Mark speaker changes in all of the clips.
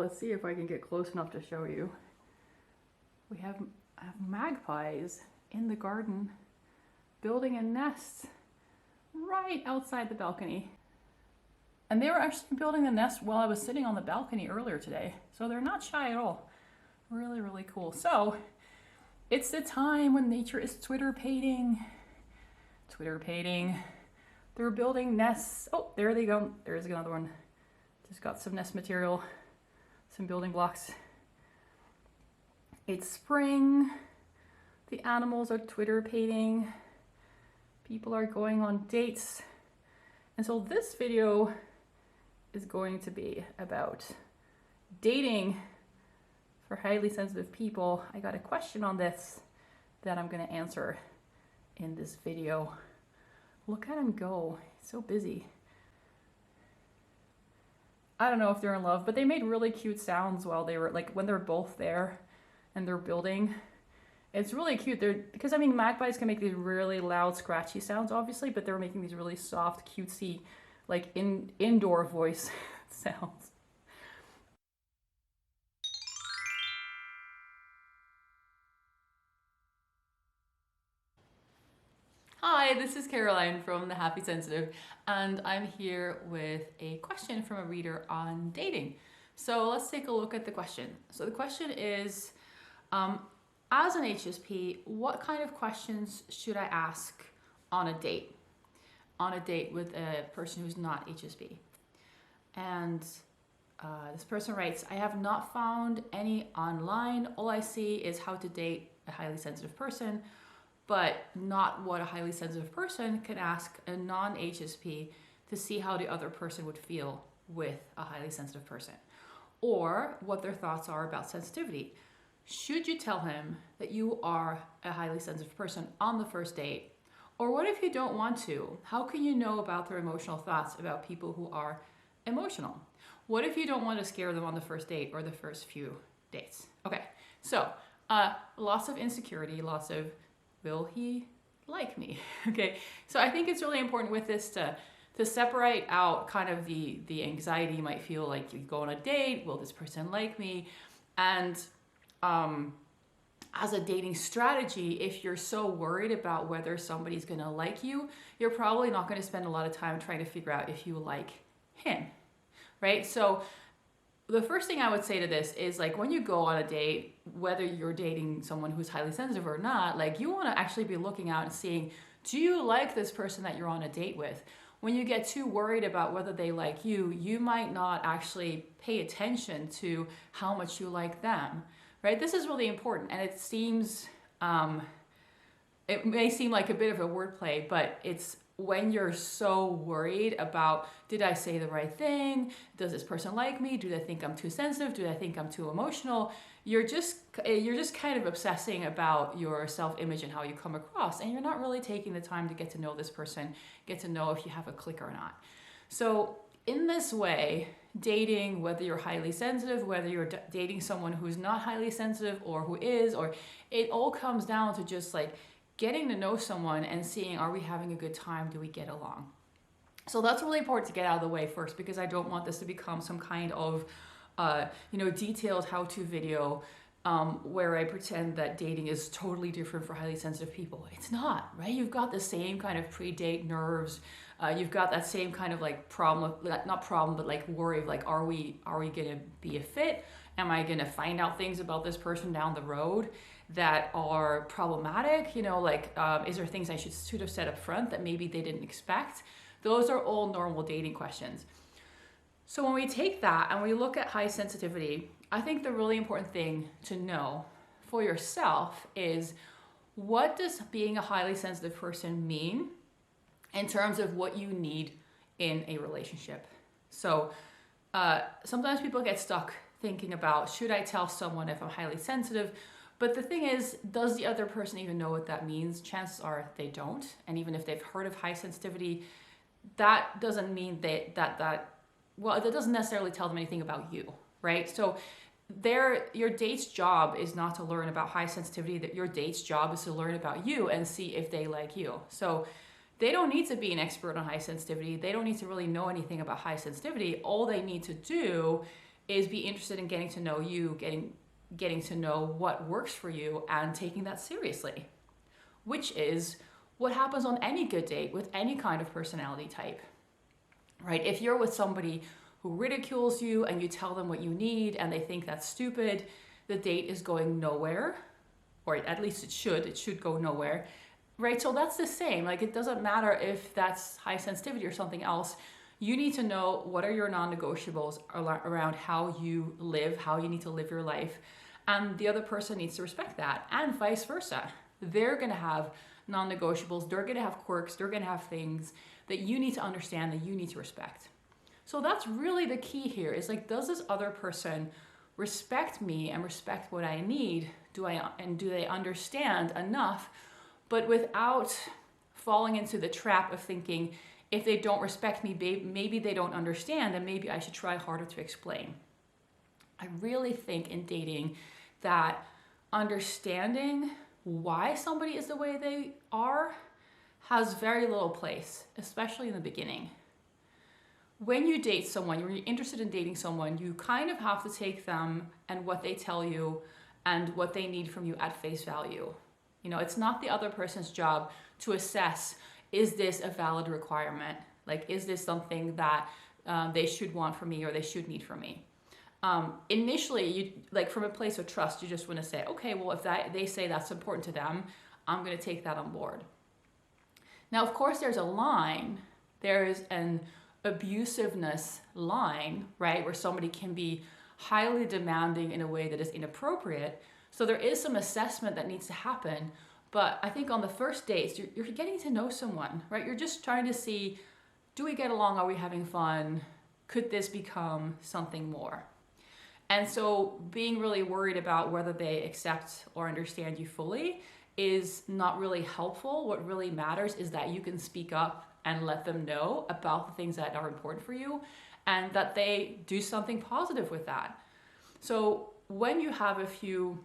Speaker 1: let's see if I can get close enough to show you. We have magpies in the garden building a nest right outside the balcony. And they were actually building the nest while I was sitting on the balcony earlier today. So they're not shy at all. Really, really cool. So it's the time when nature is Twitter-pating. Twitter-pating. They're building nests. Oh, there they go. There's another one. Just got some nest material, some building blocks. It's spring. The animals are Twitter-pating. People are going on dates. And so this video is going to be about dating for highly sensitive people. I got a question on this that I'm going to answer in this video. Look at him go. He's so busy. I don't know if they're in love, but they made really cute sounds while they were, like, when they're both there and they're building. It's really cute. Because I mean, magpies can make these really loud, scratchy sounds, obviously, but they're making these really soft, cutesy, like indoor voice sounds. Hi, this is Caroline from The Happy Sensitive, and I'm here with a question from a reader on dating. So let's take a look at the question. So the question is, as an HSP, what kind of questions should I ask on a date? On a date with a person who's not HSP. And this person writes, I have not found any online. All I see is how to date a highly sensitive person, but not what a highly sensitive person can ask a non-HSP to see how the other person would feel with a highly sensitive person, or what their thoughts are about sensitivity. Should you tell him that you are a highly sensitive person on the first date? Or what if you don't want to? How can you know about their emotional thoughts about people who are emotional? What if you don't want to scare them on the first date or the first few dates? Okay, so lots of insecurity, lots of, will he like me? Okay, so I think it's really important with this to separate out kind of the anxiety you might feel like you go on a date, will this person like me? And as a dating strategy, if you're so worried about whether somebody's gonna like you, you're probably not gonna spend a lot of time trying to figure out if you like him, right? So the first thing I would say to this is, like, when you go on a date, whether you're dating someone who's highly sensitive or not, like, you wanna actually be looking out and seeing, do you like this person that you're on a date with? When you get too worried about whether they like you, you might not actually pay attention to how much you like them. Right? This is really important, and it seems, it may seem like a bit of a wordplay, but it's when you're so worried about, did I say the right thing? Does this person like me? Do they think I'm too sensitive? Do they think I'm too emotional? You're just kind of obsessing about your self-image and how you come across, and you're not really taking the time to get to know this person, get to know if you have a click or not. So in this way, dating, whether you're highly sensitive, whether you're dating someone who's not highly sensitive or who is, or it all comes down to just like getting to know someone and seeing, are we having a good time? Do we get along? So that's really important to get out of the way first, because I don't want this to become some kind of, detailed how-to video where I pretend that dating is totally different for highly sensitive people. It's not, right? You've got the same kind of pre-date nerves. You've got that same kind of like problem, not problem, but like worry of like, are we gonna be a fit? Am I gonna find out things about this person down the road that are problematic? You know, like, is there things I should have said up front that maybe they didn't expect? Those are all normal dating questions. So when we take that and we look at high sensitivity, I think the really important thing to know for yourself is, what does being a highly sensitive person mean in terms of what you need in a relationship? So sometimes people get stuck thinking about, should I tell someone if I'm highly sensitive? But the thing is, does the other person even know what that means? Chances are they don't. And even if they've heard of high sensitivity, that doesn't mean that doesn't necessarily tell them anything about you, right? So your date's job is not to learn about high sensitivity, that your date's job is to learn about you and see if they like you. So they don't need to be an expert on high sensitivity. They don't need to really know anything about high sensitivity. All they need to do is be interested in getting to know you, getting to know what works for you, and taking that seriously, which is what happens on any good date with any kind of personality type, right? If you're with somebody who ridicules you and you tell them what you need and they think that's stupid, the date is going nowhere, or at least it should go nowhere, right? So that's the same. Like, it doesn't matter if that's high sensitivity or something else. You need to know what are your non-negotiables around how you live, how you need to live your life. And the other person needs to respect that, and vice versa. They're going to have non-negotiables. They're going to have quirks. They're going to have things that you need to understand, that you need to respect. So that's really the key here, is like, does this other person respect me and respect what I need? Do they understand enough, but without falling into the trap of thinking, if they don't respect me, maybe they don't understand, and maybe I should try harder to explain. I really think in dating that understanding why somebody is the way they are has very little place, especially in the beginning. When you date someone, when you're interested in dating someone, you kind of have to take them and what they tell you and what they need from you at face value. You know, it's not the other person's job to assess, is this a valid requirement? Like, is this something that they should want from me or they should need from me? Initially, you, like, from a place of trust, you just want to say, okay, well, if they say that's important to them, I'm going to take that on board. Now, of course, there's a line. There is an abusiveness line, right, where somebody can be highly demanding in a way that is inappropriate. So there is some assessment that needs to happen. But I think on the first dates, you're getting to know someone, right? You're just trying to see, do we get along? Are we having fun? Could this become something more? And so being really worried about whether they accept or understand you fully is not really helpful. What really matters is that you can speak up and let them know about the things that are important for you, and that they do something positive with that. So when you have a few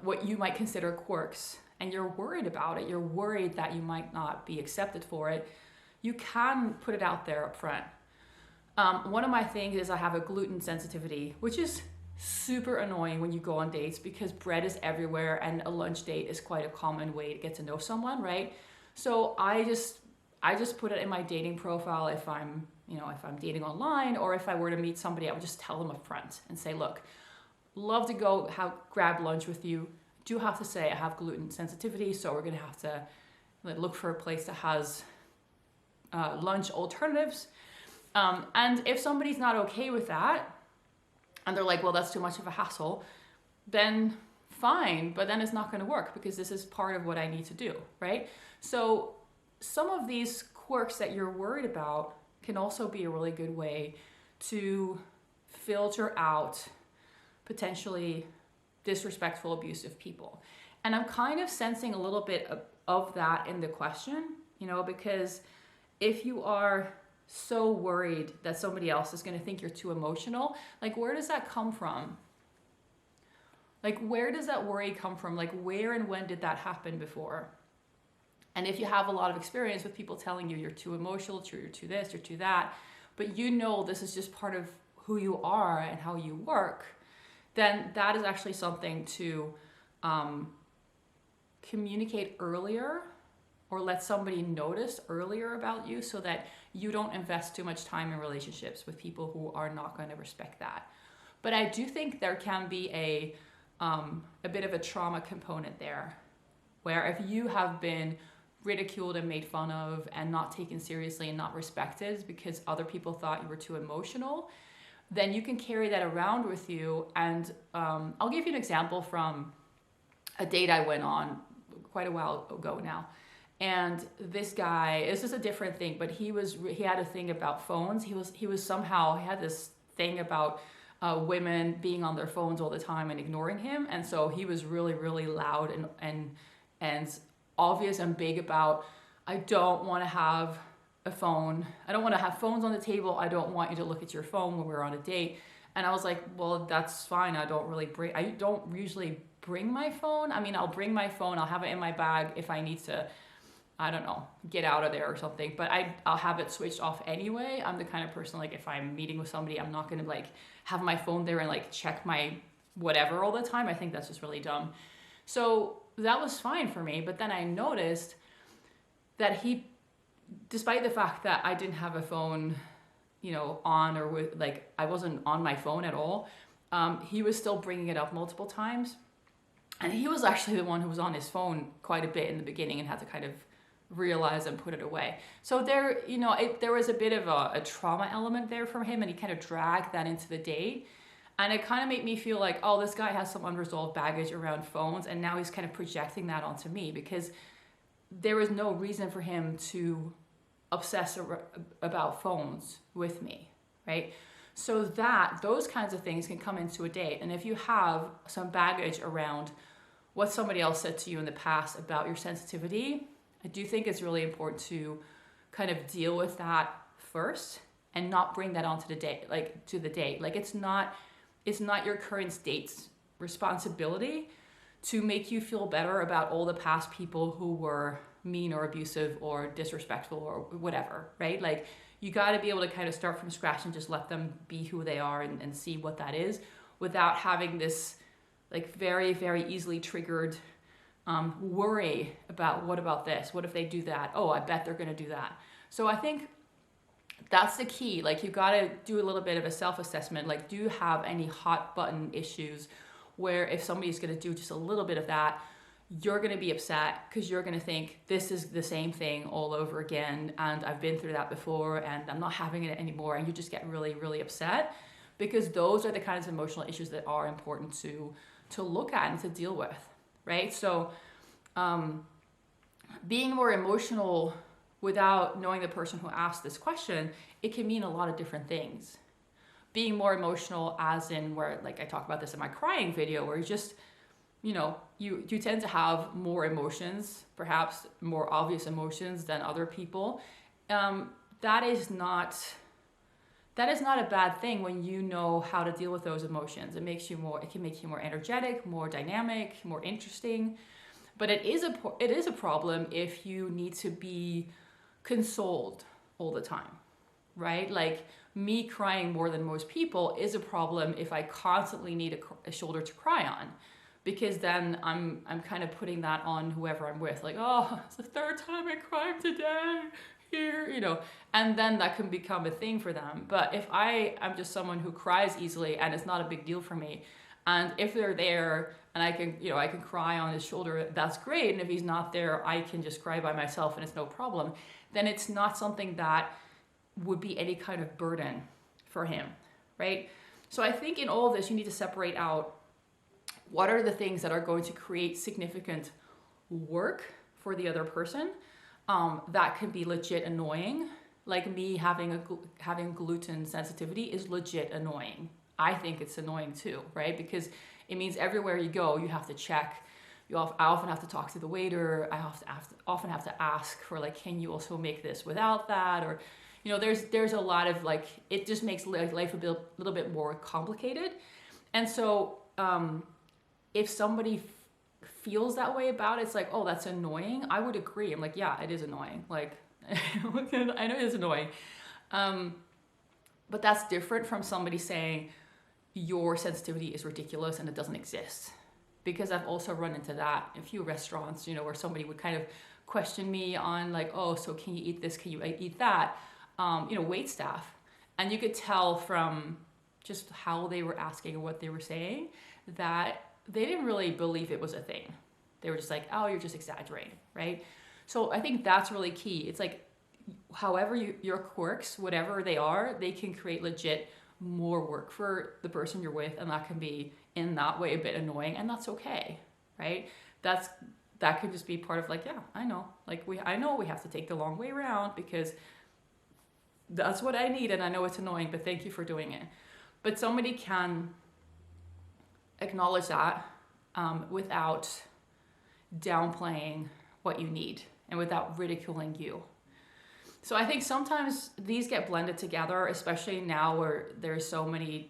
Speaker 1: what you might consider quirks, and you're worried about it, you're worried that you might not be accepted for it, you can put it out there up front. One of my things is I have a gluten sensitivity, which is super annoying when you go on dates, because bread is everywhere and a lunch date is quite a common way to get to know someone, right? So I just put it in my dating profile if I'm dating online, or if I were to meet somebody, I would just tell them up front and say, look, love to go grab lunch with you. Do have to say I have gluten sensitivity, so we're gonna have to look for a place that has lunch alternatives. And if somebody's not okay with that, and they're like, well, that's too much of a hassle, then fine, but then it's not gonna work, because this is part of what I need to do, right? So some of these quirks that you're worried about can also be a really good way to filter out potentially disrespectful, abusive people. And I'm kind of sensing a little bit of that in the question, because if you are so worried that somebody else is going to think you're too emotional, like, where does that come from? Like, where does that worry come from? Like, where and when did that happen before? And if you have a lot of experience with people telling you you're too emotional, you're too this, you're too that, but this is just part of who you are and how you work, then that is actually something to communicate earlier, or let somebody notice earlier about you, so that you don't invest too much time in relationships with people who are not going to respect that. But I do think there can be a bit of a trauma component there, where if you have been ridiculed and made fun of and not taken seriously and not respected because other people thought you were too emotional, then you can carry that around with you. And I'll give you an example from a date I went on quite a while ago now. And this guy, this is a different thing, but he had a thing about phones. He had this thing about women being on their phones all the time and ignoring him. And so he was really, really loud and obvious and big about, I don't want to have a phone. I don't want to have phones on the table. I don't want you to look at your phone when we're on a date. And I was like, well, that's fine. I don't usually bring my phone. I mean, I'll bring my phone. I'll have it in my bag if I need to I don't know, get out of there or something. But I'll have it switched off anyway. I'm the kind of person, like if I'm meeting with somebody, I'm not gonna like have my phone there and like check my whatever all the time. I think that's just really dumb. So that was fine for me. But then I noticed that he, despite the fact that I didn't have a phone, you know, on or with, like I wasn't on my phone at all, he was still bringing it up multiple times. And he was actually the one who was on his phone quite a bit in the beginning and had to kind of realize and put it away. So there, you know, there was a bit of a trauma element there from him, and he kind of dragged that into the date. And it kind of made me feel like, oh, this guy has some unresolved baggage around phones, and now he's kind of projecting that onto me, because there was no reason for him to obsess about phones with me, right? So those kinds of things can come into a date. And if you have some baggage around what somebody else said to you in the past about your sensitivity, I do think it's really important to kind of deal with that first and not bring that onto the date, like to the date. Like it's not your current date's responsibility to make you feel better about all the past people who were mean or abusive or disrespectful or whatever, right? Like you got to be able to kind of start from scratch and just let them be who they are and see what that is, without having this like very, very easily triggered worry about, what about this? What if they do that? Oh, I bet they're going to do that. So I think that's the key. Like you got to do a little bit of a self-assessment. Like, do you have any hot button issues where if somebody's going to do just a little bit of that, you're going to be upset because you're going to think this is the same thing all over again, and I've been through that before and I'm not having it anymore, and you just get really, really upset, because those are the kinds of emotional issues that are important to look at and to deal with, right? So being more emotional without knowing the person who asked this question, it can mean a lot of different things. Being more emotional as in where, like I talk about this in my crying video, where you just, you know, you tend to have more emotions, perhaps more obvious emotions than other people. That is not a bad thing when you know how to deal with those emotions. It can make you more energetic, more dynamic, more interesting. But it is a problem if you need to be consoled all the time, right? Like me crying more than most people is a problem if I constantly need a shoulder to cry on, because then I'm kind of putting that on whoever I'm with. Like, oh, it's the third time I cried today here, you know, and then that can become a thing for them. But if I'm just someone who cries easily and it's not a big deal for me, and if they're there and I can cry on his shoulder, that's great. And if he's not there, I can just cry by myself and it's no problem. Then it's not something that would be any kind of burden for him, right? So I think in all of this, you need to separate out what are the things that are going to create significant work for the other person that can be legit annoying. Like me having gluten sensitivity is legit annoying. I think it's annoying too, right? Because it means everywhere you go, you have to check. I often have to talk to the waiter. I often have to ask for like, can you also make this without that? Or, you know, there's a lot of like, it just makes life a little bit more complicated. And so if somebody feels that way about it, it's like, oh, that's annoying. I would agree. I'm like, yeah, it is annoying. Like, I know it is annoying. But that's different from somebody saying your sensitivity is ridiculous and it doesn't exist. Because I've also run into that in a few restaurants, you know, where somebody would kind of question me on like, oh, so can you eat this? Can you eat that? You know, wait staff. And you could tell from just how they were asking and what they were saying that they didn't really believe it was a thing. They were just like, oh, you're just exaggerating, right? So I think that's really key. It's like, however your quirks, whatever they are, they can create legit more work for the person you're with, and that can be in that way a bit annoying, and that's okay, right? That could just be part of like, yeah, I know, like I know we have to take the long way around because that's what I need, and I know it's annoying, but thank you for doing it. But somebody can acknowledge that without downplaying what you need and without ridiculing you. So I think sometimes these get blended together, especially now where there's so many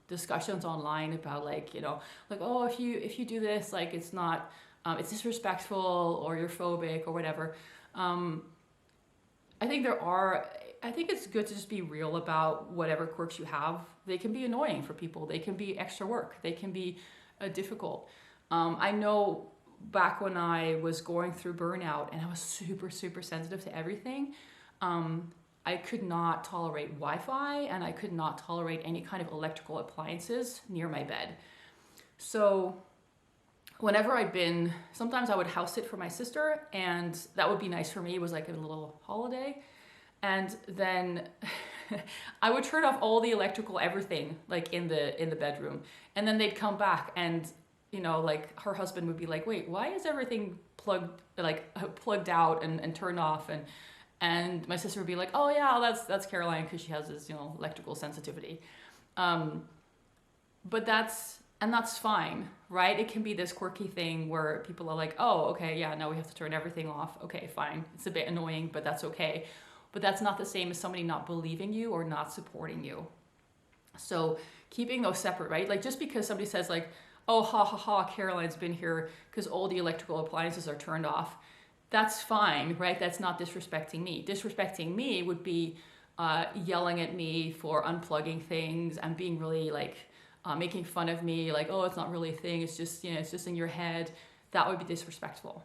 Speaker 1: discussions online about like, you know, like, oh, if you do this, like it's not, it's disrespectful or you're phobic or whatever. I think it's good to just be real about whatever quirks you have. They can be annoying for people. They can be extra work. They can be difficult. I know back when I was going through burnout and I was super, super sensitive to everything, I could not tolerate Wi-Fi and I could not tolerate any kind of electrical appliances near my bed. So whenever sometimes I would house sit for my sister, and that would be nice for me. It was like a little holiday. And then I would turn off all the electrical everything, like in the bedroom. And then they'd come back and, like her husband would be like, wait, why is everything plugged out and turned off? And my sister would be like, oh yeah, that's Caroline, because she has this, electrical sensitivity. But that's fine, right? It can be this quirky thing where people are like, oh, okay, yeah, now we have to turn everything off. Okay, fine. It's a bit annoying, but that's okay. But that's not the same as somebody not believing you or not supporting you. So keeping those separate, right? Like just because somebody says like, oh, ha, ha, ha, Caroline's been here because all the electrical appliances are turned off. That's fine, right? That's not disrespecting me. Disrespecting me would be yelling at me for unplugging things and being really like, making fun of me, like, oh, it's not really a thing. It's just, it's just in your head. That would be disrespectful.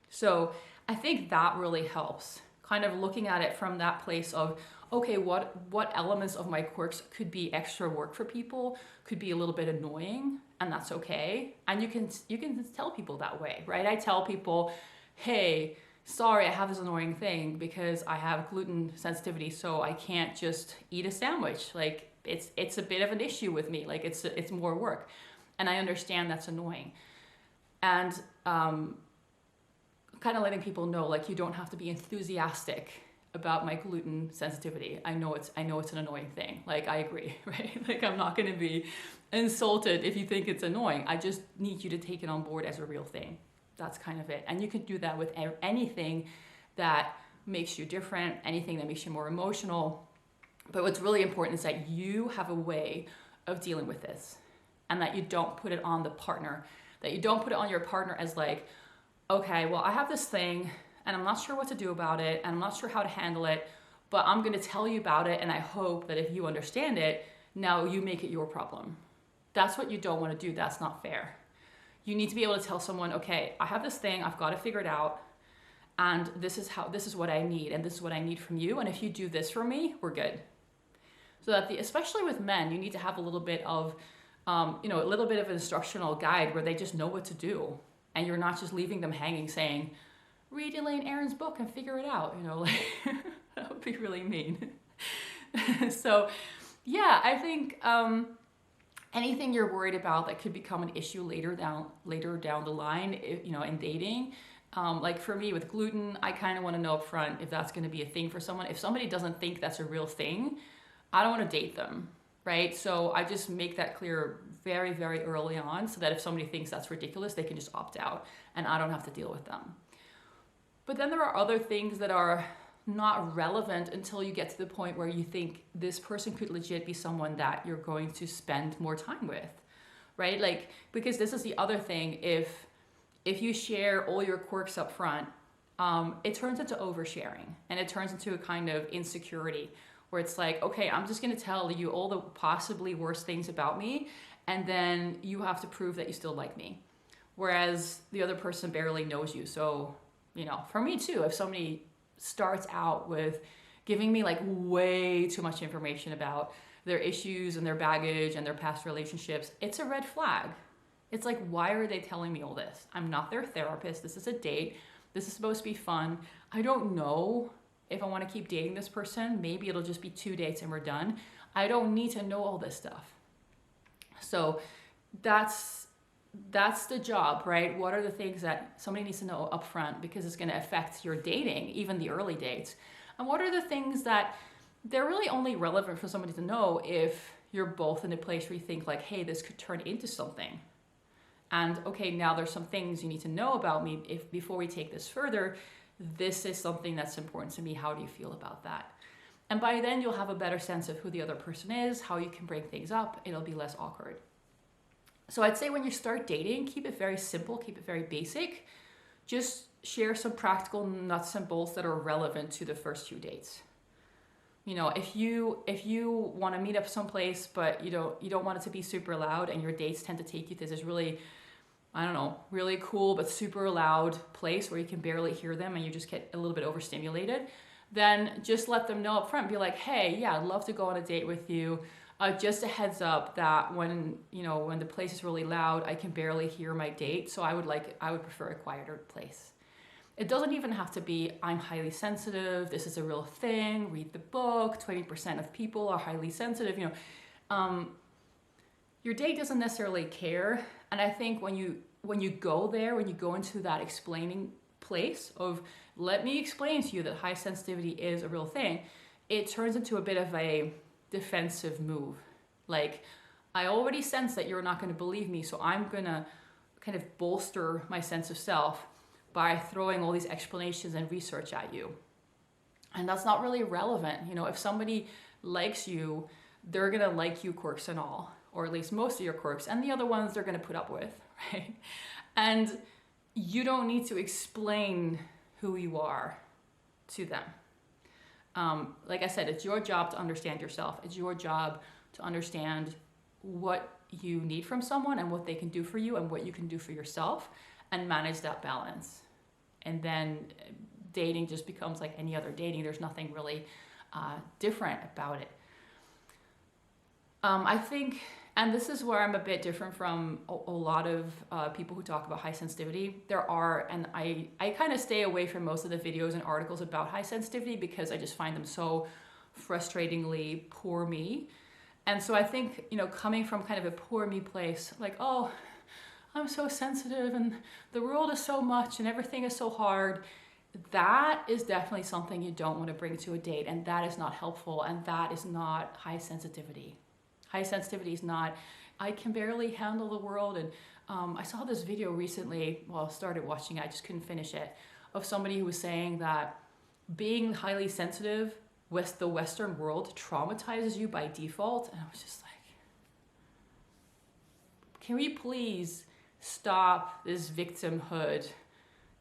Speaker 1: So I think that really helps. Kind of looking at it from that place of, okay, what elements of my quirks could be extra work for people, could be a little bit annoying, and that's okay. And you can tell people that way, right? I tell people, hey, sorry, I have this annoying thing because I have gluten sensitivity, so I can't just eat a sandwich. Like it's a bit of an issue with me. Like it's more work, and I understand that's annoying. And kind of letting people know, like, you don't have to be enthusiastic about my gluten sensitivity. I know it's an annoying thing. Like, I agree, right? Like, I'm not going to be insulted if you think it's annoying. I just need you to take it on board as a real thing. That's kind of it. And you can do that with anything that makes you different, anything that makes you more emotional. But what's really important is that you have a way of dealing with this, and that you don't put it on the partner, that you don't put it on your partner as like, okay, well, I have this thing and I'm not sure what to do about it and I'm not sure how to handle it, but I'm going to tell you about it, and I hope that if you understand it, now you make it your problem. That's what you don't want to do. That's not fair. You need to be able to tell someone, okay, I have this thing, I've got to figure it out, and this is what I need, and this is what I need from you, and if you do this for me, we're good. So that especially with men, you need to have a little bit of a little bit of an instructional guide where they just know what to do. And you're not just leaving them hanging saying, read Elaine Aron's book and figure it out. Like that would be really mean. So yeah, I think anything you're worried about that could become an issue later down the line, in dating. Like for me with gluten, I kind of want to know up front if that's going to be a thing for someone. If somebody doesn't think that's a real thing, I don't want to date them. Right? So I just make that clear very, very early on, so that if somebody thinks that's ridiculous, they can just opt out and I don't have to deal with them. But then there are other things that are not relevant until you get to the point where you think this person could legit be someone that you're going to spend more time with, right? Like, because this is the other thing, if you share all your quirks up front, it turns into oversharing, and it turns into a kind of insecurity where it's like, okay, I'm just going to tell you all the possibly worst things about me, and then you have to prove that you still like me. Whereas the other person barely knows you. So, for me too, if somebody starts out with giving me like way too much information about their issues and their baggage and their past relationships, it's a red flag. It's like, why are they telling me all this? I'm not their therapist. This is a date. This is supposed to be fun. I don't know if I want to keep dating this person. Maybe it'll just be 2 dates and we're done. I don't need to know all this stuff. So that's the job, right? What are the things that somebody needs to know up front, because it's going to affect your dating, even the early dates? And what are the things that they're really only relevant for somebody to know if you're both in a place where you think like, hey, this could turn into something. And okay, now there's some things you need to know about me before we take this further. This is something that's important to me. How do you feel about that? And by then you'll have a better sense of who the other person is, how you can bring things up. It'll be less awkward. So I'd say when you start dating, keep it very simple, keep it very basic. just share some practical nuts and bolts that are relevant to the first few dates. You know, if you want to meet up someplace, but you don't want it to be super loud, and your dates tend to take you to this really, I don't know, really cool but super loud place where you can barely hear them and you just get a little bit overstimulated, then just let them know up front. Be like, hey, yeah, I'd love to go on a date with you. Just a heads up that when the place is really loud, I can barely hear my date, so I would prefer a quieter place. It doesn't even have to be, I'm highly sensitive, this is a real thing, read the book, 20% of people are highly sensitive, your date doesn't necessarily care. And I think when you go there, when you go into that explaining place of, let me explain to you that high sensitivity is a real thing, it turns into a bit of a defensive move. Like, I already sense that you're not going to believe me, so I'm going to kind of bolster my sense of self by throwing all these explanations and research at you. And that's not really relevant. If somebody likes you, they're gonna like you, quirks and all, or at least most of your quirks, and the other ones they're gonna put up with, right? And you don't need to explain who you are to them. Like I said, it's your job to understand yourself. It's your job to understand what you need from someone and what they can do for you and what you can do for yourself, and manage that balance. And then dating just becomes like any other dating. There's nothing really different about it. I think, and this is where I'm a bit different from a lot of people who talk about high sensitivity. There are, and I kind of stay away from most of the videos and articles about high sensitivity because I just find them so frustratingly poor me. And so I think, coming from kind of a poor me place, like, oh, I'm so sensitive and the world is so much and everything is so hard, that is definitely something you don't want to bring to a date, and that is not helpful, and that is not high sensitivity. High sensitivity is not, I can barely handle the world. And I saw this video recently, I started watching it, I just couldn't finish it, of somebody who was saying that being highly sensitive with the Western world traumatizes you by default. And I was just like, can we please stop this victimhood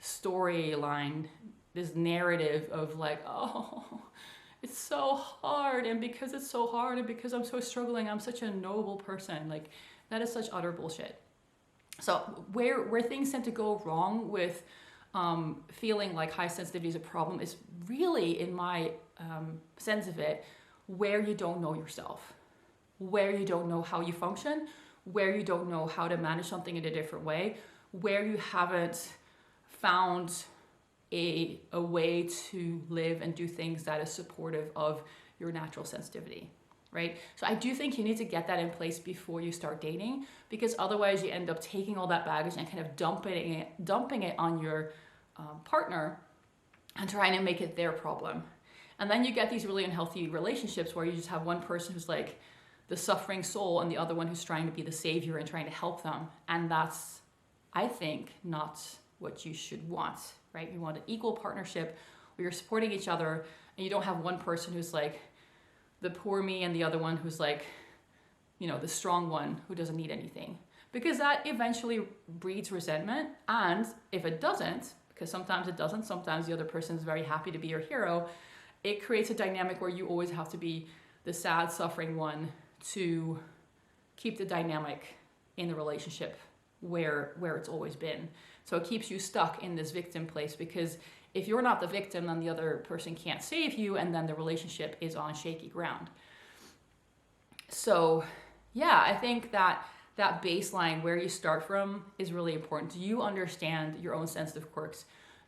Speaker 1: storyline, this narrative of like, oh, it's so hard, and because it's so hard and because I'm so struggling, I'm such a noble person. Like, that is such utter bullshit. So where things tend to go wrong with feeling like high sensitivity is a problem is really, in my sense of it, where you don't know yourself, where you don't know how you function, where you don't know how to manage something in a different way, where you haven't found a way to live and do things that is supportive of your natural sensitivity, right? So I do think you need to get that in place before you start dating, because otherwise you end up taking all that baggage and kind of dumping it on your partner and trying to make it their problem. And then you get these really unhealthy relationships where you just have one person who's like the suffering soul and the other one who's trying to be the savior and trying to help them. And that's, I think, not what you should want, right? You want an equal partnership where you're supporting each other, and you don't have one person who's like the poor me and the other one who's like, the strong one who doesn't need anything. Because that eventually breeds resentment. And if it doesn't, because sometimes it doesn't, sometimes the other person is very happy to be your hero, it creates a dynamic where you always have to be the sad, suffering one to keep the dynamic in the relationship where it's always been. So it keeps you stuck in this victim place, because if you're not the victim, then the other person can't save you, and then the relationship is on shaky ground. So yeah, I think that baseline where you start from is really important. Do you understand your own sensitive quirks?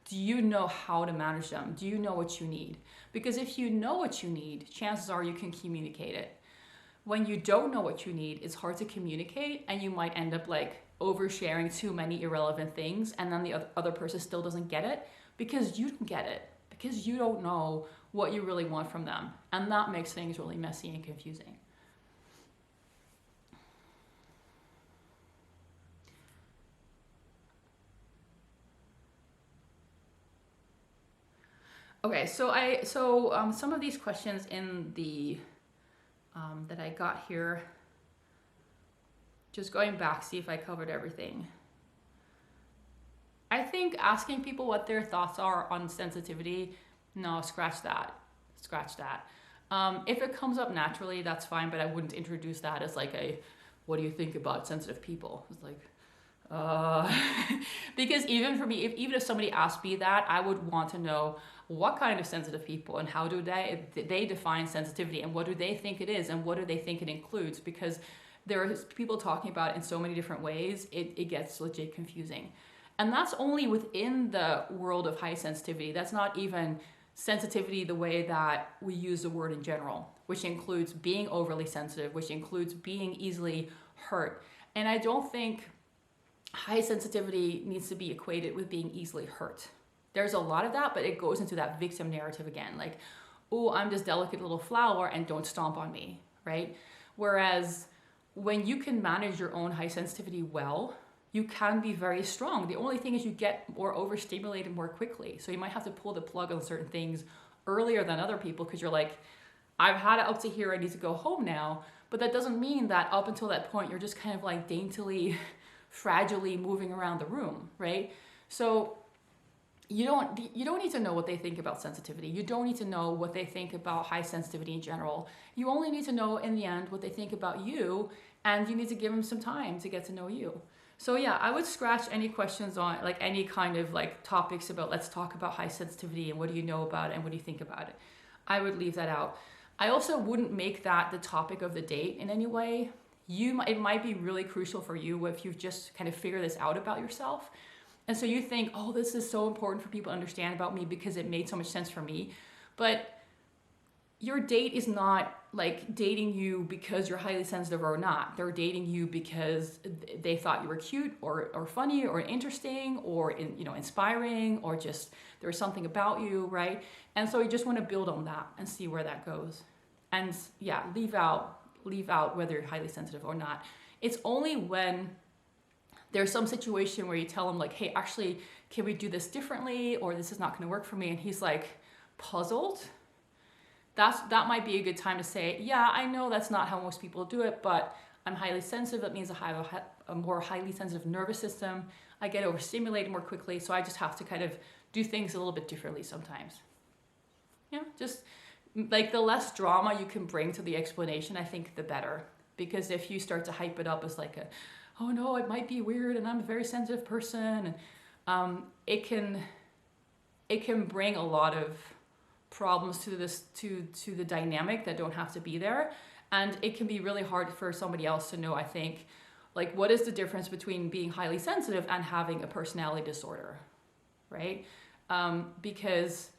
Speaker 1: Do you know how to manage them? Do you know what you need? Because if you know what you need, chances are you can communicate it. When you don't know what you need, it's hard to communicate, and you might end up like oversharing too many irrelevant things, and then the other person still doesn't get it because you don't get it, because you don't know what you really want from them. And that makes things really messy and confusing. Okay, so some of these questions in the that I got here, just going back, see if I covered everything. I think asking people what their thoughts are on sensitivity, no, scratch that. Scratch that. If it comes up naturally, that's fine, but I wouldn't introduce that as like a, what do you think about sensitive people? It's like, because even for me, even if somebody asked me that, I would want to know what kind of sensitive people and how do they define sensitivity, and what do they think it is, and what do they think it includes, because there are people talking about it in so many different ways, it gets legit confusing. And that's only within the world of high sensitivity. That's not even sensitivity the way that we use the word in general, which includes being overly sensitive, which includes being easily hurt. And I don't think high sensitivity needs to be equated with being easily hurt. There's a lot of that, but it goes into that victim narrative again, like, oh, I'm this delicate little flower and don't stomp on me, right? Whereas when you can manage your own high sensitivity well, you can be very strong. The only thing is you get more overstimulated more quickly. So you might have to pull the plug on certain things earlier than other people, because you're like, I've had it up to here, I need to go home now. But that doesn't mean that up until that point, you're just kind of like daintily, fragilely moving around the room, right? So you don't need to know what they think about sensitivity. You don't need to know what they think about high sensitivity in general. You only need to know in the end what they think about you, and you need to give them some time to get to know you. So yeah, I would scratch any questions on like any kind of like topics about, let's talk about high sensitivity and what do you know about it and what do you think about it. I would leave that out. I also wouldn't make that the topic of the date in any way. It might be really crucial for you if you've just kind of figured this out about yourself. And so you think, oh, this is so important for people to understand about me because it made so much sense for me. But your date is not like dating you because you're highly sensitive or not. They're dating you because they thought you were cute or funny or interesting or inspiring, or just there was something about you, right? And so you just want to build on that and see where that goes. And yeah, leave out whether you're highly sensitive or not. It's only when there's some situation where you tell him like, hey, actually, can we do this differently? Or this is not going to work for me. And he's like puzzled. That might be a good time to say, yeah, I know that's not how most people do it, but I'm highly sensitive. That means I have a more highly sensitive nervous system. I get overstimulated more quickly. So I just have to kind of do things a little bit differently sometimes. Yeah, just like the less drama you can bring to the explanation, I think the better. Because if you start to hype it up as like oh no, it might be weird and I'm a very sensitive person, and it can bring a lot of problems to the dynamic that don't have to be there. And it can be really hard for somebody else to know, I think, like, what is the difference between being highly sensitive and having a personality disorder, right? Because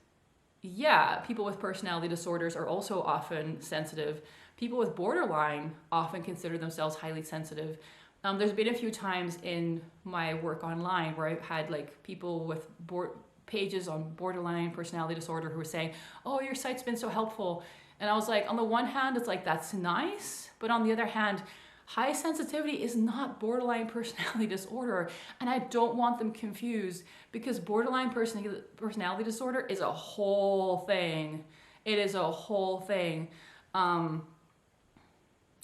Speaker 1: yeah, people with personality disorders are also often sensitive. People with borderline often consider themselves highly sensitive. There's been a few times in my work online where I've had like people with pages on borderline personality disorder who were saying, oh, your site's been so helpful. And I was like, on the one hand, it's like, that's nice. But on the other hand, high sensitivity is not borderline personality disorder. And I don't want them confused, because borderline personality disorder is a whole thing. It is a whole thing.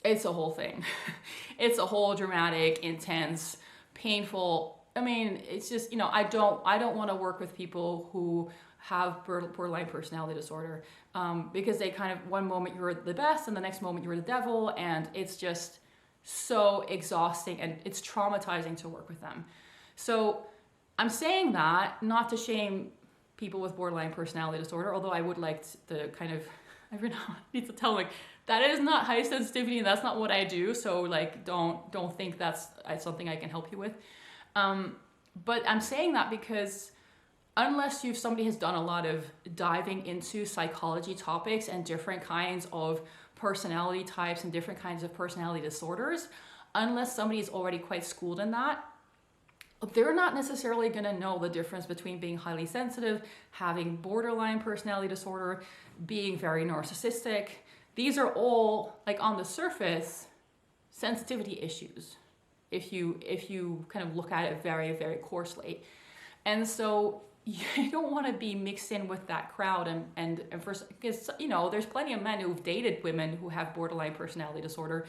Speaker 1: It's a whole thing. It's a whole dramatic, intense, painful. I mean, it's just, I don't want to work with people who have borderline personality disorder, because they kind of, one moment you're the best and the next moment you're the devil, and it's just so exhausting and it's traumatizing to work with them. So I'm saying that not to shame people with borderline personality disorder, although I would like to kind of, every now and then need to tell them, like, that is not high sensitivity and that's not what I do. So like, don't think that's something I can help you with. But I'm saying that because unless somebody has done a lot of diving into psychology topics and different kinds of personality types and different kinds of personality disorders, unless somebody is already quite schooled in that, they're not necessarily going to know the difference between being highly sensitive, having borderline personality disorder, being very narcissistic. These are all, like, on the surface, sensitivity issues, if you kind of look at it very, very coarsely. And so you don't want to be mixed in with that crowd, and first, because there's plenty of men who've dated women who have borderline personality disorder.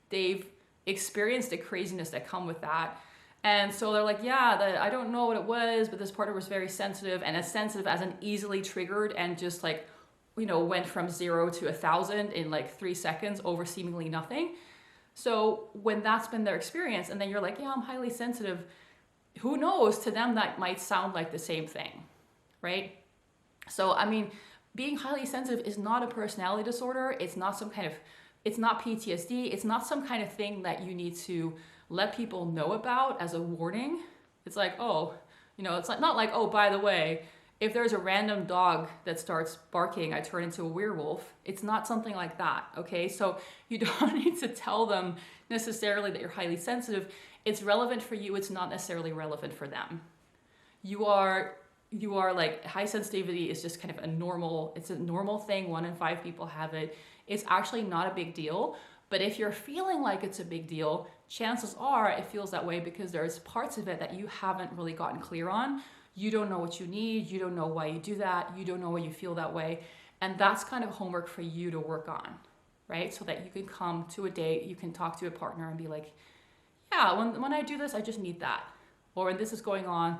Speaker 1: They've experienced the craziness that come with that, And so they're like, yeah, I don't know what it was, but this partner was very sensitive, and as sensitive as an easily triggered, and just like, went from 0 to 1,000 in like 3 seconds over seemingly nothing. So when that's been their experience, and then you're like, yeah, I'm highly sensitive, who knows, to them that might sound like the same thing, right? So, I mean, being highly sensitive is not a personality disorder. It's not it's not PTSD. It's not some kind of thing that you need to let people know about as a warning. It's like, oh, it's like, not like, oh, by the way, if there's a random dog that starts barking, I turn into a werewolf. It's not something like that, okay? So you don't need to tell them necessarily that you're highly sensitive. It's relevant for you. It's not necessarily relevant for them. You are like, high sensitivity is just kind of it's a normal thing. 1 in 5 people have it. It's actually not a big deal. But if you're feeling like it's a big deal, chances are it feels that way because there's parts of it that you haven't really gotten clear on. You don't know what you need. You don't know why you do that. You don't know why you feel that way. And that's kind of homework for you to work on, right? So that you can come to a date, you can talk to a partner and be like, yeah, when I do this, I just need that. Or when this is going on,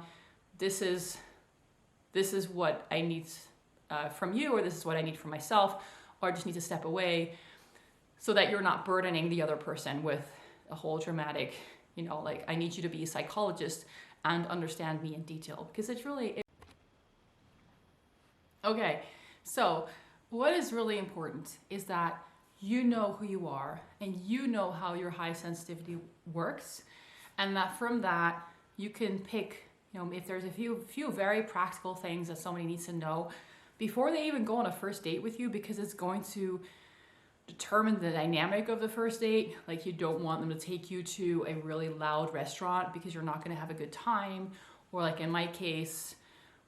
Speaker 1: this is what I need from you, or this is what I need from myself, or I just need to step away, so that you're not burdening the other person with a whole dramatic, like, I need you to be a psychologist and understand me in detail, because it's really... Okay, so what is really important is that you know who you are, and you know how your high sensitivity works, and that from that, you can pick, if there's a few very practical things that somebody needs to know before they even go on a first date with you, because it's going to determine the dynamic of the first date. Like, you don't want them to take you to a really loud restaurant because you're not going to have a good time. Or like in my case,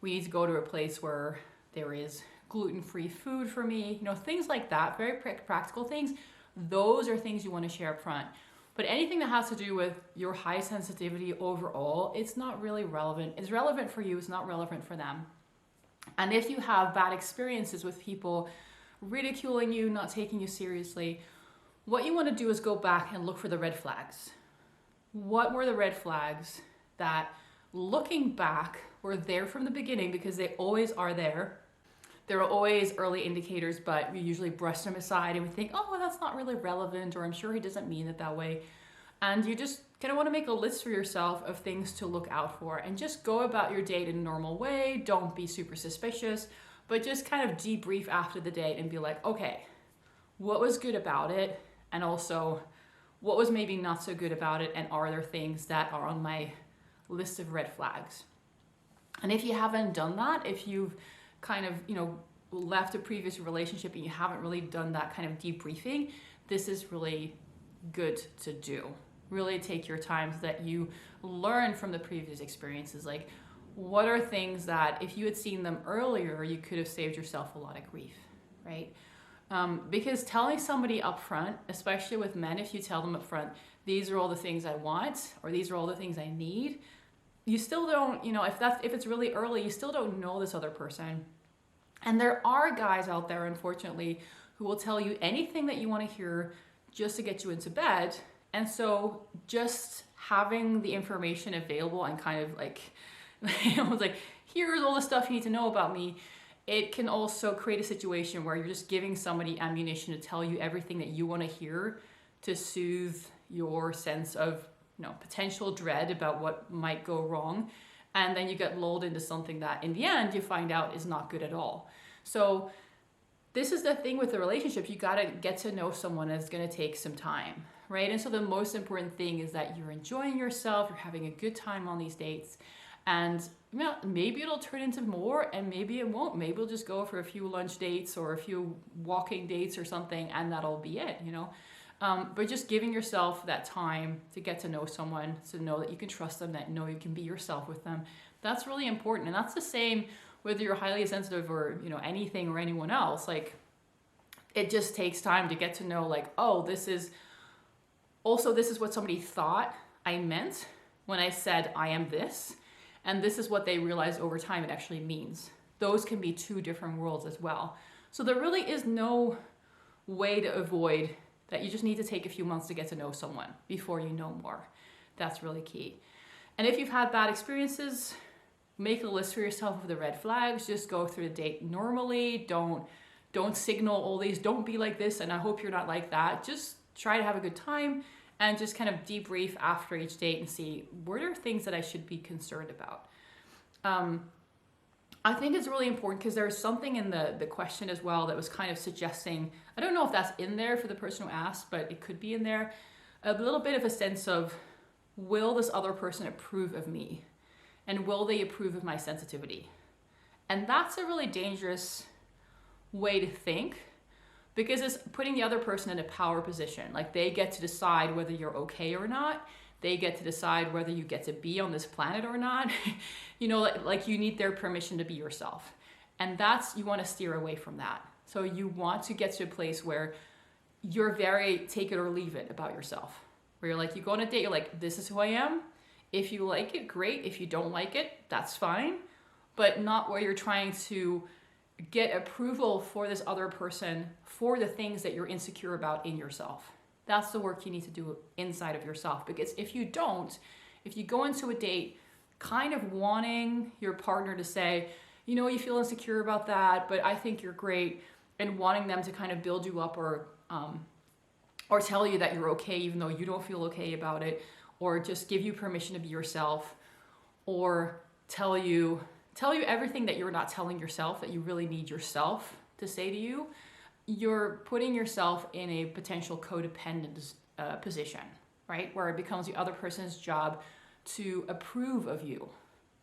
Speaker 1: we need to go to a place where there is gluten-free food for me. Things like that, very practical things. Those are things you want to share up front. But anything that has to do with your high sensitivity overall, it's not really relevant. It's relevant for you, it's not relevant for them. And if you have bad experiences with people ridiculing you, not taking you seriously, what you want to do is go back and look for the red flags. What were the red flags that, looking back, were there from the beginning? Because they always are there. There are always early indicators, but we usually brush them aside and we think, oh, well, that's not really relevant, or I'm sure he doesn't mean it that way. And you just kind of want to make a list for yourself of things to look out for, and just go about your date in a normal way. Don't be super suspicious, but just kind of debrief after the date and be like, okay, what was good about it? And also, what was maybe not so good about it? And are there things that are on my list of red flags? And if you haven't done that, if you've kind of, left a previous relationship and you haven't really done that kind of debriefing, this is really good to do. Really take your time so that you learn from the previous experiences. Like, what are things that if you had seen them earlier, you could have saved yourself a lot of grief, right? Because telling somebody up front, especially with men, if you tell them up front, these are all the things I want, or these are all the things I need, you still don't, if it's really early, you still don't know this other person. And there are guys out there, unfortunately, who will tell you anything that you want to hear just to get you into bed. And so just having the information available and kind of like, almost like, here's all the stuff you need to know about me, it can also create a situation where you're just giving somebody ammunition to tell you everything that you want to hear to soothe your sense of, potential dread about what might go wrong. And then you get lulled into something that in the end you find out is not good at all. So this is the thing with the relationship. You got to get to know someone, and it's going to take some time, right? And so the most important thing is that you're enjoying yourself, you're having a good time on these dates. And maybe it'll turn into more, and maybe it won't. Maybe we'll just go for a few lunch dates or a few walking dates or something, and that'll be it, But just giving yourself that time to get to know someone, to know that you can trust them, that know you can be yourself with them, that's really important. And that's the same whether you're highly sensitive or, anything or anyone else. Like, it just takes time to get to know, like, oh, this is what somebody thought I meant when I said I am this. And this is what they realize over time it actually means. Those can be two different worlds as well. So there really is no way to avoid that. You just need to take a few months to get to know someone before you know more. That's really key. And if you've had bad experiences, make a list for yourself of the red flags. Just go through the date normally. Don't signal all these, don't be like this, and I hope you're not like that. Just try to have a good time and just kind of debrief after each date and see what are things that I should be concerned about. I think it's really important because there's something in the question as well that was kind of suggesting, I don't know if that's in there for the person who asked, but it could be in there, a little bit of a sense of, will this other person approve of me? And will they approve of my sensitivity? And that's a really dangerous way to think, because it's putting the other person in a power position. Like, they get to decide whether you're okay or not. They get to decide whether you get to be on this planet or not. You know, like you need their permission to be yourself. And you want to steer away from that. So you want to get to a place where you're very take it or leave it about yourself. Where you're like, you go on a date, you're like, this is who I am. If you like it, great. If you don't like it, that's fine. But not where you're trying to get approval for this other person for the things that you're insecure about in yourself. That's the work you need to do inside of yourself. Because if you go into a date kind of wanting your partner to say, you know, you feel insecure about that, but I think you're great, and wanting them to kind of build you up or tell you that you're okay even though you don't feel okay about it, or just give you permission to be yourself, or tell you everything that you're not telling yourself that you really need yourself to say to you, you're putting yourself in a potential codependent position, right? Where it becomes the other person's job to approve of you.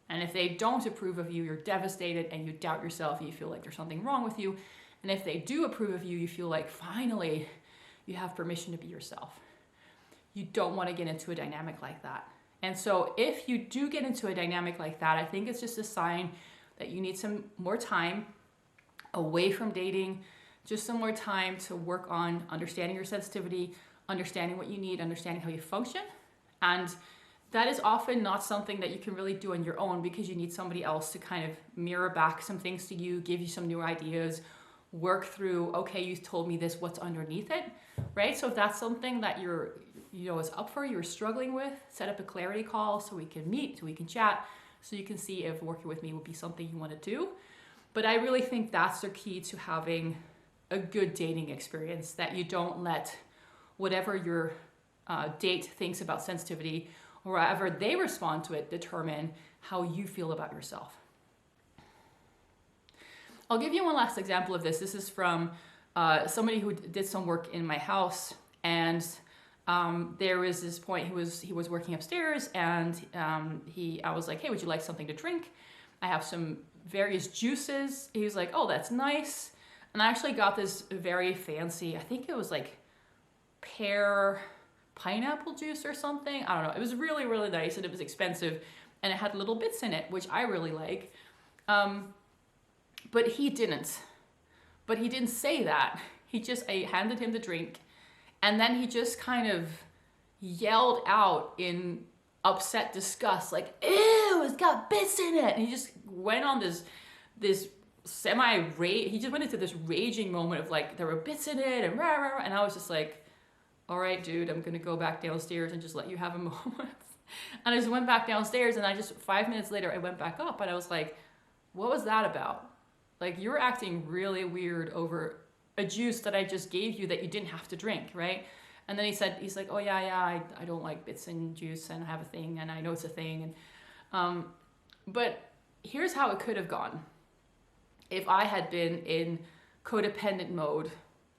Speaker 1: And if they don't approve of you, you're devastated and you doubt yourself and you feel like there's something wrong with you. And if they do approve of you, you feel like finally you have permission to be yourself. You don't want to get into a dynamic like that. And so if you do get into a dynamic like that, I think it's just a sign that you need some more time away from dating, just some more time to work on understanding your sensitivity, understanding what you need, understanding how you function. And that is often not something that you can really do on your own, because you need somebody else to kind of mirror back some things to you, give you some new ideas, work through, okay, you told me this, what's underneath it, right? So if that's something that is up for, you're struggling with, set up a clarity call so we can meet, so we can chat, so you can see if working with me would be something you want to do. But I really think that's the key to having a good dating experience, that you don't let whatever your date thinks about sensitivity or however they respond to it determine how you feel about yourself. I'll give you one last example of this. This is from somebody who did some work in my house, and there was this point he was working upstairs, and I was like, hey, would you like something to drink? I have some various juices. He was like, oh, that's nice. And I actually got this very fancy, I think it was like pear pineapple juice or something. I don't know. It was really, really nice, and it was expensive, and it had little bits in it, which I really like. But he didn't say that. I handed him the drink, and then he just kind of yelled out in upset disgust, like, ew, it's got bits in it. And he just went on this he just went into this raging moment of like, there were bits in it and rah, rah, rah. And I was just like, all right, dude, I'm gonna go back downstairs and just let you have a moment. And I just went back downstairs, and 5 minutes later, I went back up, and I was like, what was that about? Like, you're acting really weird over a juice that I just gave you that you didn't have to drink, right? And then he's like, oh yeah, I don't like bits in juice, and I have a thing, and I know it's a thing. And but here's how it could have gone. If I had been in codependent mode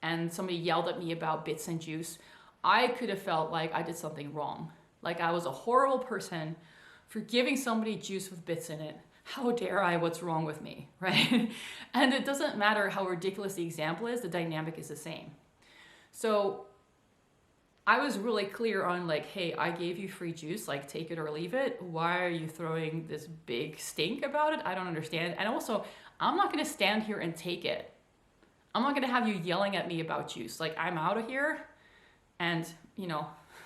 Speaker 1: and somebody yelled at me about bits and juice, I could have felt like I did something wrong. Like I was a horrible person for giving somebody juice with bits in it. How dare I? What's wrong with me, right? And it doesn't matter how ridiculous the example is, the dynamic is the same. So I was really clear on like, hey, I gave you free juice, like take it or leave it. Why are you throwing this big stink about it? I don't understand. And also, I'm not gonna stand here and take it. I'm not gonna have you yelling at me about juice. Like, I'm out of here, and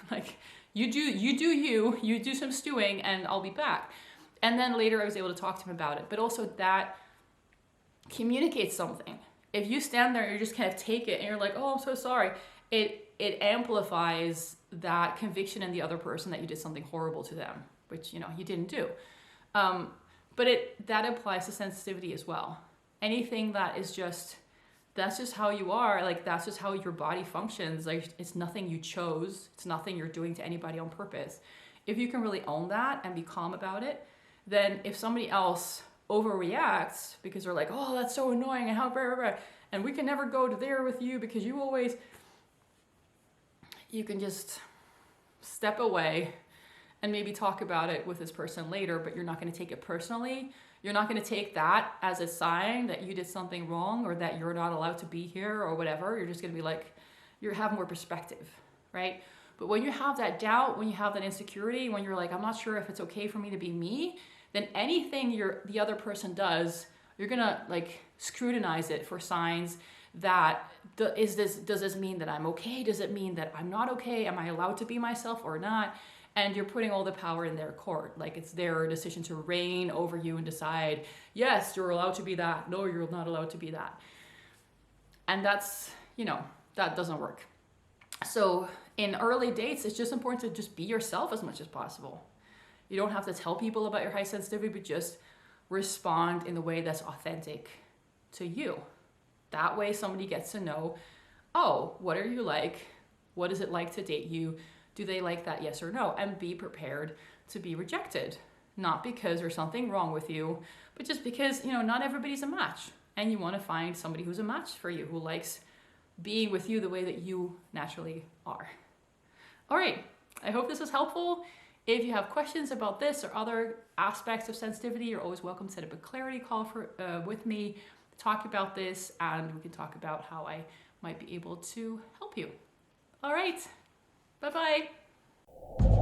Speaker 1: like you do some stewing, and I'll be back. And then later I was able to talk to him about it. But also that communicates something. If you stand there and you just kind of take it and you're like, oh, I'm so sorry, it amplifies that conviction in the other person that you did something horrible to them, which, you know, you didn't do. But that applies to sensitivity as well. Anything that is just, that's just how you are, like that's just how your body functions. Like it's nothing you chose. It's nothing you're doing to anybody on purpose. If you can really own that and be calm about it, then if somebody else overreacts because they're like, oh, that's so annoying and how blah, blah, blah, and we can never go to there with you because you always, you can just step away and maybe talk about it with this person later, but you're not going to take it personally. You're not going to take that as a sign that you did something wrong or that you're not allowed to be here or whatever. You're just going to be like, you have more perspective, right? But when you have that doubt, when you have that insecurity, when you're like, I'm not sure if it's okay for me to be me, then anything the other person does, you're going to like scrutinize it for signs that, does this mean that I'm okay? Does it mean that I'm not okay? Am I allowed to be myself or not? And you're putting all the power in their court. Like it's their decision to reign over you and decide, yes, you're allowed to be that. No, you're not allowed to be that. And that's, you know, that doesn't work. So in early dates, it's just important to just be yourself as much as possible. You don't have to tell people about your high sensitivity, but just respond in the way that's authentic to you. That way somebody gets to know, oh, what are you like? What is it like to date you? Do they like that, yes or no? And be prepared to be rejected. Not because there's something wrong with you, but just because, you know, not everybody's a match. And you want to find somebody who's a match for you, who likes being with you the way that you naturally are. All right, I hope this was helpful. If you have questions about this or other aspects of sensitivity, you're always welcome to set up a clarity call with me, talk about this, and we can talk about how I might be able to help you. All right. Bye-bye.